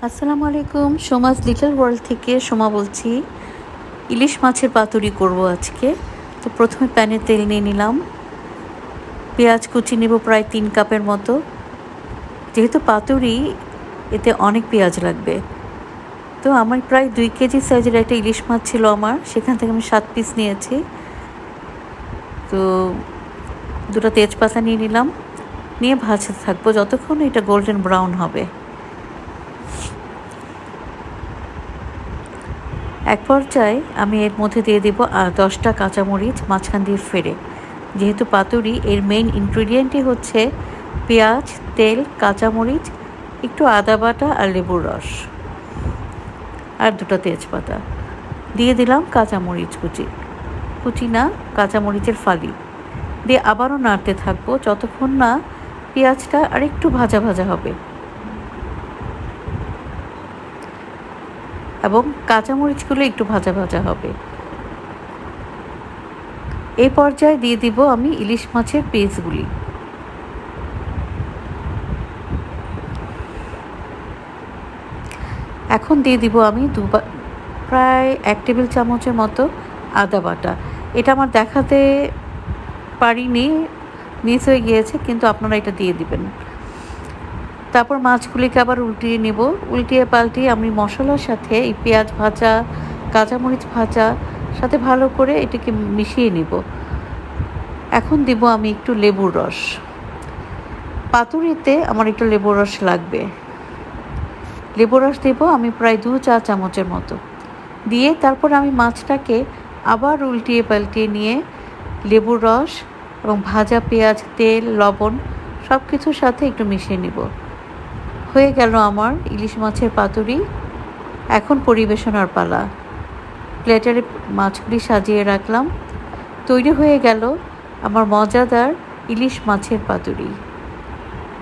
আসসালামু আলাইকুম। Soma's little world থেকে সোমা বলছি। ইলিশ মাছের পাতুরি করব আজকে। তো প্রথমে প্যানে তেল নিয়ে নিলাম। পেঁয়াজ কুচি নেব প্রায় 3 কাপের মতো। যেহেতু পাতুরি, এতে অনেক পেঁয়াজ লাগবে। তো আমার প্রায় 2 কেজি সাইজের একটা ইলিশ মাছ ছিল আমার, সেখান থেকে আমি 7 পিস নিয়েছি। তো 2টা তেজপাতা নিয়ে নিলাম, নিয়ে ভাজতে থাকবো যতক্ষণ এটা গোল্ডেন ব্রাউন হবে। এক পর্যায়ে আমি এর মধ্যে দিয়ে দেব 10টা কাঁচামরিচ মাঝখান দিয়ে ফেড়ে। যেহেতু পাতুরি, এর মেইন ইনগ্রিডিয়েন্টই হচ্ছে পেঁয়াজ, তেল, কাঁচামরিচ, একটু আদা বাটা আর লেবুর রস, আর 2টা তেজপাতা। দিয়ে দিলাম কাঁচামরিচ কুচি না, কাঁচামরিচের ফালি দিয়ে আবারও নাড়তে থাকবো যতক্ষণ না পেঁয়াজটা আরেকটু ভাজা ভাজা হবে এবং কাঁচামরিচগুলো একটু ভাজা ভাজা হবে। এই পর্যায়ে দিয়ে দিব আমি ইলিশ মাছের পিসগুলি। এখন দিয়ে দিব আমি প্রায় 1 টেবিল চামচের মতো আদা বাটা। এটা আমার দেখাতে পারিনি, মিস হয়ে গিয়েছে, কিন্তু আপনারা এটা দিয়ে দিবেন। তারপর মাছগুলিকে আবার উল্টিয়ে নেব। উল্টিয়ে পাল্টিয়ে আমি মশলার সাথে এই পেঁয়াজ ভাজা, কাঁচামরিচ ভাজা সাথে ভালো করে এটাকে মিশিয়ে নেব। এখন দিব আমি একটু লেবুর রস। পাতুরিতে আমার একটু লেবুর রস লাগবে। লেবুর রস দেব আমি প্রায় 2 চা চামচের মতো। দিয়ে তারপর আমি মাছটাকে আবার উল্টিয়ে পাল্টিয়ে নিয়ে লেবুর রস এবং ভাজা পেঁয়াজ, তেল, লবণ সব কিছুর সাথে একটু মিশিয়ে নেব। হয়ে গেল আমার ইলিশ মাছের পাতুরি। এখন পরিবেশনার পালা। প্লেটারে মাছগুলি সাজিয়ে রাখলাম। তৈরি হয়ে গেল আমার মজাদার ইলিশ মাছের পাতুরি।